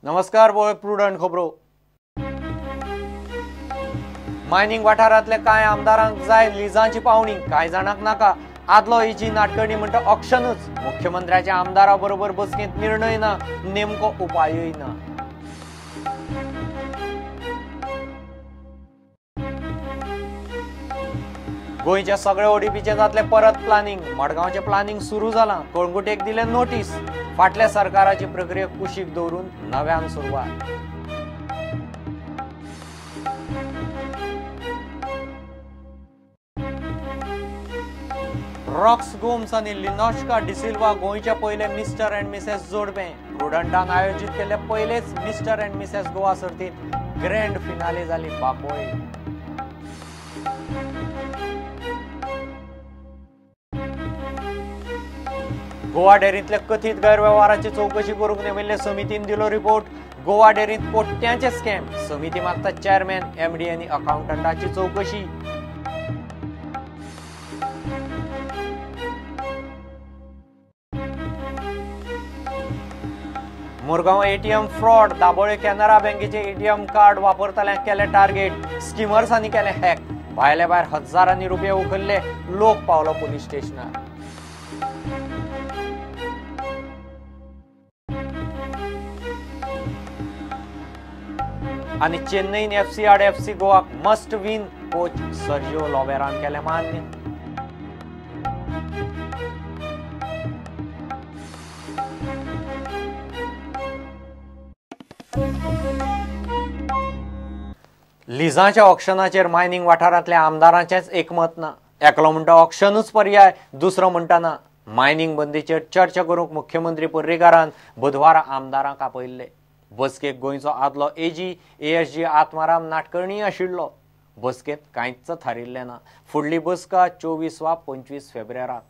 नमस्कार बोळे प्रुडंट खबरो। मायनिंग वाठारांतले कांय आमदारांक जाय लिजांची पावणी, कांय जाणांक नाका। आदलो एजी नाटकणी म्हणटा ऑक्शनच। मुख्यमंत्र्याच्या आमदारा बरोबर बसकेंत निर्णय ना, नेमको उपायय ना। गोंयच्या सगळे ओडीपीचे जातले परत प्लॅनिंग। मडगांवचे प्लॅनिंग सुरू जालां। कळंगुटेक दिले नोटीस। फाटल्या सरकाराची प्रक्रिया कुशीक दवरून नव्यान सुरवात। रॉक्स गोम्स आणि लिनॉश्का डिसिल्वा गोंयचे पहिले मिस्टर अँड मिसेस जोडपे। प्रुडंटान आयोजित केले पहिलेच मिस्टर अँड मिसेस गोवा सर्तीत ग्रँड फिनाले जाली बापोय। गोवा डेअरींतल्या कथित गैरव्यवहाराची चौकशी करूंक नेमिल्ले समितीन दिलो रिपोर्ट। गोवा डेअरींत कोट्यांचे स्कॅम। समिती मागता चेअरमॅन, एमडी आनी अकाउंटंटाची चौकशी। Murgaon ATM fraud. दाबोळे कॅनरा बँकेचे एटीएम कार्ड वापरतल्यांक केले टार्गेट। स्किमर्सांनी केले हॅक। भायले भायर हजारांनी रुपये उखल्ले। लोक पावलो पोलीस स्टेशनार। आणि चेन्नईन एफसी आड एफसी गोवाक मस्ट विन। कोच सर्जिओ लोबेरान केले मान्य। लिजांच्या ऑक्शनाचेर मायनिंग वाठारांतल्या आमदारांचेच एकमत ना। एकलो म्हणटा ऑक्शनूच पर्याय, दुसरो म्हणटा ना। मायनिंग बंदीचेर चर्चा करूंक मुख्यमंत्री पर्रीकारान बुधवारा आमदारांक आपयल्ले। बसकेक गोंयचो आदलो एजी एएसजी आत्माराम नाटकर्णी आशिल्लो। बसकेंत कांयच थारिल्लें ना। फुडली बसका 24 वा 25 फेब्रुवाराक।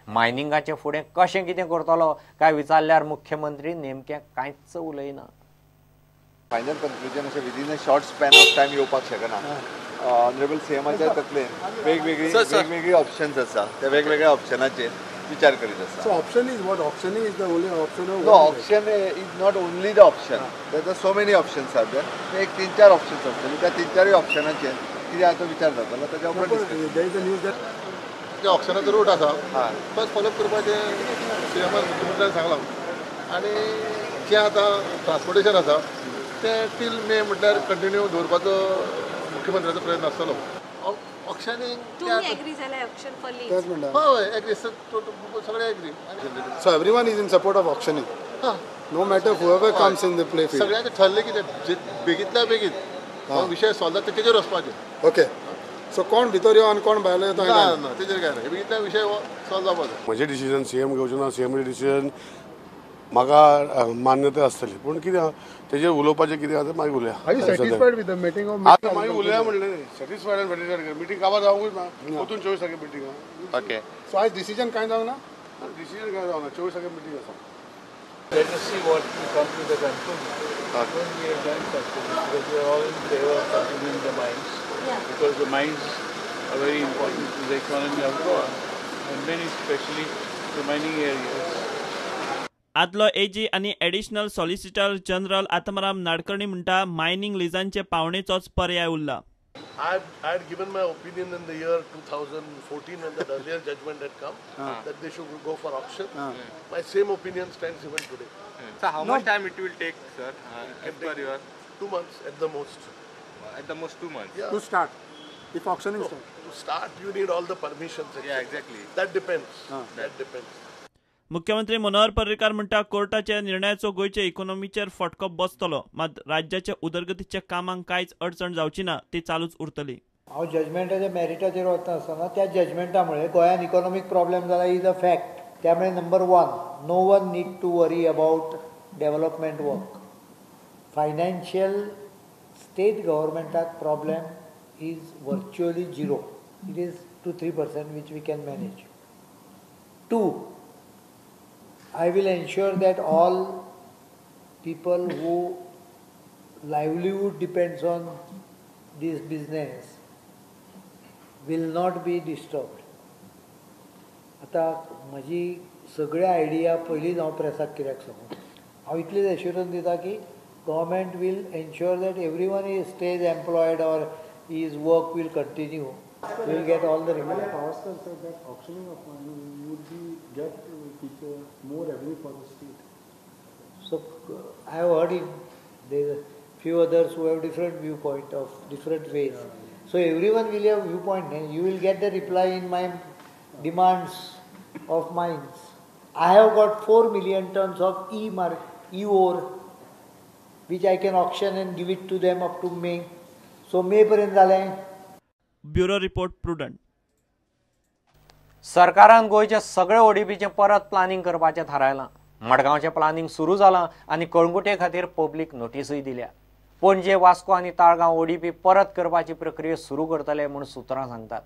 मायनिंगाचे फुडें कशें कितें करतलो काय विचारल्यार मुख्यमंत्री नेमकें कांयच उलयना। फायनल कन्क्लुजन अशें within a short span of time येवपाक शकना। ऑनरेबल सीएमाच्या तकलेन वेगवेगळी ऑप्शन्स आसा। त्या वेगवेगळ्या ऑप्शनाचेर विचार करीत आसा। So option is what? Auctioning is the only option? No, auction is not only the option. There are so many options are there. एक 3-4 ऑप्शन्स आसतले। त्या 3-4 ऑप्शनाचेर कितें आतां विचार जातलो ताच्या उपरांत there is a news that जे ऑक्शनाचो रूट आसा बस फॉलोअप करपाचें सीएमान मुख्यमंत्र्यान सांगलां। आनी जें आतां ट्रान्सपोर्टेशन आसा तें टील मे म्हटल्यार कंटिन्यू दवरपाचो मुख्यमंत्र्याचो प्रयत्न आसतलो। ऑक्शनींग तुम्ही एग्री जाल्यार ऑक्शन फॉर लीज। हय एग्री सगळे agree. so everyone is in support of auctioning. No matter whoever comes in the play field. सगळ्यांचे ठरले कितें बेगींतल्या बेगीन विशय सॉल्व जाता तेजेर वचपाचें। Okay. So कोण भितर यो आनी कोण भायलो येता ना तेजेर काय ना। बेगींतल्या विशय सॉल्व जावपाचो। म्हजें डिसिजन सीएम घेवचें ना। सीएम डिसिजन म्हाका मान्यता आसतली पूण कितें तेजेर उलोवपाचें कितें आसा मागीर उलया। Are you satisfied with the meeting of आतां मागीर उलया म्हणलें सॅटिस्फायड आनी सॅटिस्फायड मिटींग काबार जावंकूच ना। वचून 24 तारखेर मिटींग। ओके। So आज डिसिजन कांय जावंक ना? डिसिजन काय जावना 24 तारखेर मिटींग आसा। Let us see what we come to the conclusion. When we have done conclusion, because we are all in favor of continuing the mines, because the mines are very important to the economy of Goa, and many especially the mining areas. आदलो ag आणि additional solicitor general Atmaram Nadkarni म्हणटा mining लिजांचे पावणेचोच पर्याय उरला। I had given my opinion in the year 2014 when that earlier judgment had come that they should go for auction. My same opinion stands even today. So how much time it will take, sir? As per your 2 months at the most. at the most 2 months. Yeah. To start. If auctioning starts. To start, you need all the permissions. Yeah, exactly. That depends. That depends. मुख्यमंत्री मनोहर पर्रीकार म्हणटा कोर्टाच्या निर्णयाचो गोंयचे इकॉनॉमीचेर फटको बसतलो, मात राज्याच्या उदरगतीच्या कामांक कांयच अडचण जावची ना, ती चालूच उरतली। हांव जजमेंटाच्या मेरिटाचेर वता आसतना त्या जजमेंटा गोंयांत इकॉनॉमीक प्रॉब्लेम जाला इज अ फॅक्ट। त्यामुळे number 1 no one need to worry about development work. Financial state गव्हर्मेंटाक problem is virtually 0. It is 2-3% which we can manage. 2, I will ensure that all people who livelihood depends on this business will not be disturbed. आता म्हजी सगळ्या idea पयलींच हांव प्रेसाक कित्याक सांगूं, हांव इतलीच एश्युरन्स दिता की government will ensure that everyone stays employed or his work will continue. We will get all the revenue. Pavaskar said that auctioning of money would get teacher more revenue for the state. So I have heard him. There are few others who have different viewpoint of different ways. So everyone will have viewpoint. And you will get the reply in my demands of mines. I have got 4 million tons of e-ore which I can auction and give it to them up to May. So May पर्यंत झाले. Bureau report prudent. सरकारान गोयचे सगळे ओडीपीचे परत planning करपाचें थारायलां. मडगांवचें planning सुरू जालां आनी कळंगुटे खातीर पब्लीक नोटीसूय दिल्या. पणजे, वास्को आनी ताळगांव ओडीपी परत करपाची प्रक्रिया सुरू करतले म्हूण सुत्रां सांगतात.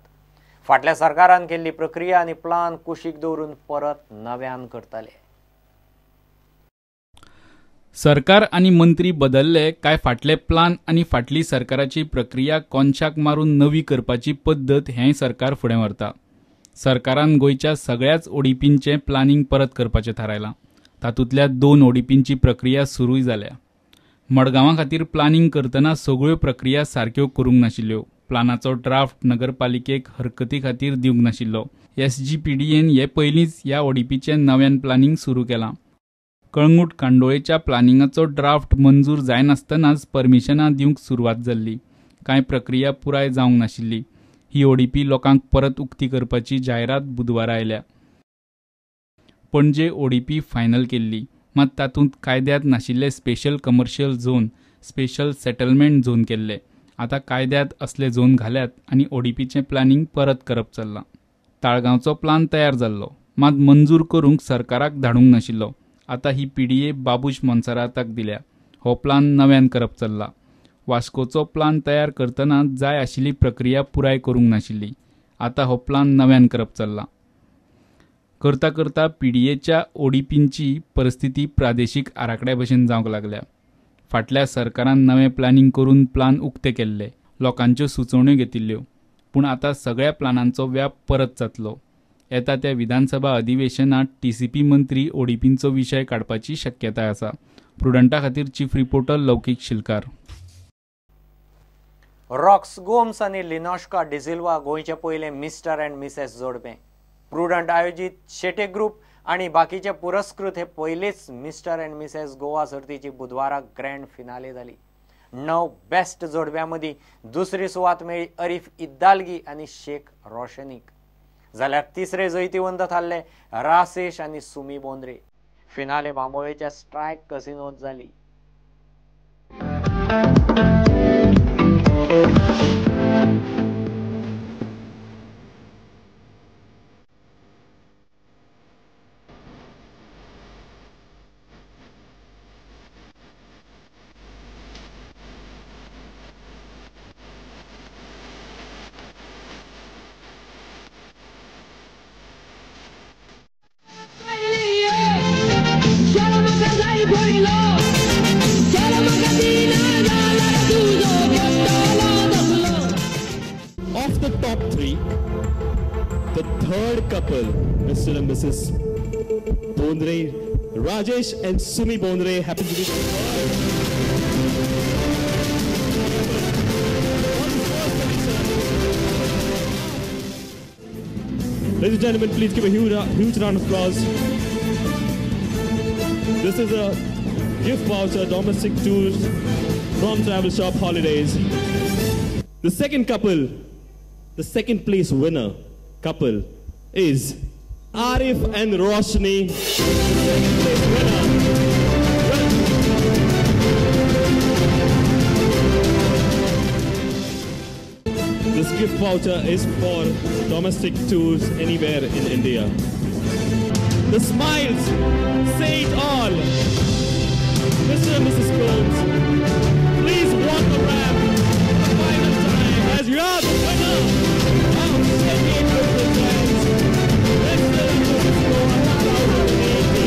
फाटल्या सरकारान केल्ली प्रक्रिया आनी प्लान कुशीक दवरून परत नव्यान करतले. सरकार आनी मंत्री बदलले काय फाटले प्लान आनी फाटली सरकाराची प्रक्रिया कोनशाक मारून नवी करपाची पद्दत हें सरकार फुडें व्हरता. सरकारान गोंयच्या सगळ्याच ओडीपींचें प्लॅनिंग परत करपाचें थारायलां. तातूंतल्या 2 ओडीपींची प्रक्रिया सुरूय जाल्या. मडगांवां खातीर प्लॅनिंग करतना सगळ्यो प्रक्रिया सारक्यो करूंक नाशिल्ल्यो. प्लानाचो ड्राफ्ट नगरपालिकेक हरकती खातीर दिवंक नाशिल्लो. SGPDन हे पयलींच ह्या ओडीपीचें नव्यान प्लॅनिंग सुरू केलां. कळंगूट कांदोळेच्या प्लॅनिंगाचो ड्राफ्ट मंजूर जायनासतनाच परमिशनां दिवंक सुरवात जाल्ली. कांय प्रक्रिया पुराय जावंक नाशिल्ली. ही ओडीपी लोकांक परत उक्ती करपाची जायरात बुधवारा आयल्या. पणजे ओडीपी फायनल केल्ली, मात तातूंत कायद्यांत नाशिल्ले special commercial zone, special settlement zone केल्ले. आतां कायद्यांत असले झोन घाल्यात आनी ओडीपीचें प्लॅनिंग परत करप चल्लां. ताळगांवचो प्लान तयार जाल्लो, मात मंजूर करूंक सरकाराक धाडूंक नाशिल्लो. आतां ही PDA बाबूश मोन्सेराताक दिल्या. हो प्लान नव्यान करप चल्ला. वास्कोचो प्लान तयार करतना जाय आशिल्ली प्रक्रिया पुराय करूंक नाशिल्ली. आतां हो प्लान नव्यान करप चल्ला. करता करता PDAच्या ओडीपींची परिस्थिती प्रादेशीक आराखड्या भशेन जावंक लागल्या. फाटल्या सरकारान नवें प्लॅनिंग करून प्लान उक्ते केल्ले, लोकांच्यो सुचोवण्यो घेतिल्ल्यो. पूण आतां सगळ्या प्लानांचो व्याप परत जातलो. येता त्या विधानसभा अधिवेशनात TCP मंत्री ओडीपींचो विशय काडपाची शक्यताय आसा. प्रुडंटा खातीर चीफ रिपोर्टर लौकीक शिलकार. रॉक्स गोम्स आनी लिनॉश्का डिसिल्वा गोंयचे पयले मिस्टर अँड मिसेस जोडपे. प्रुडंट आयोजीत शेटे ग्रुप आनी बाकीचे पुरस्कृत हे पयलेच मिस्टर अँड मिसेस गोवा सर्तीची बुधवारा ग्रँड फिनाले जाली. 9 बेस्ट जोडप्यां मदीं दुसरी सुवात मेळ्ळी अरीफ इद्दालगी आनी शेख रोशनीक. जाल्यार तिसरे जैतिवंत थारले रासेश आनी सुमी बोंद्रे. फिनाले बांबोळेच्या स्ट्रायक कसिनोत जाली. Of the top 3, the third couple, Mr. and Mrs. Bondre, Rajesh and Sumi Bondre, happen to be Ladies and gentlemen, please give a huge round of applause. This is a gift voucher, domestic tours from Travel Shop Holidays. The second couple, the second place winner couple is Arif and Roshni. Second place winner. This gift voucher is for domestic tours anywhere in India. The smiles say it all. Mr. and Mrs. Combs, please walk the ramp for the final time as you are the winner of 28 Christmas Times. Mr. and Mrs. Combs 2018.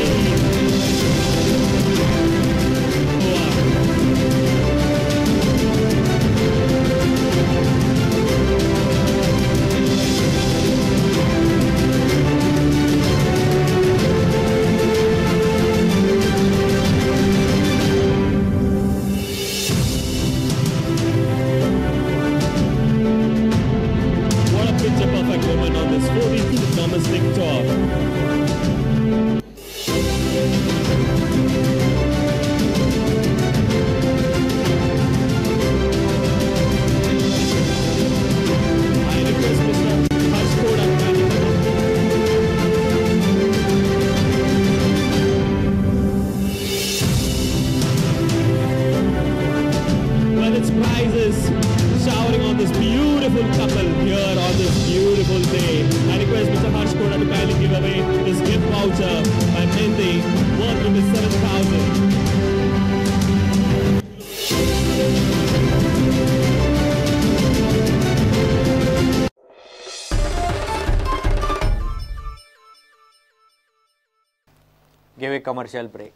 is showering on this beautiful couple here on this beautiful day. I request Mr. Harsh Koda to kindly give away this gift voucher by Mehndi worth rupees 7,000. Give a commercial break.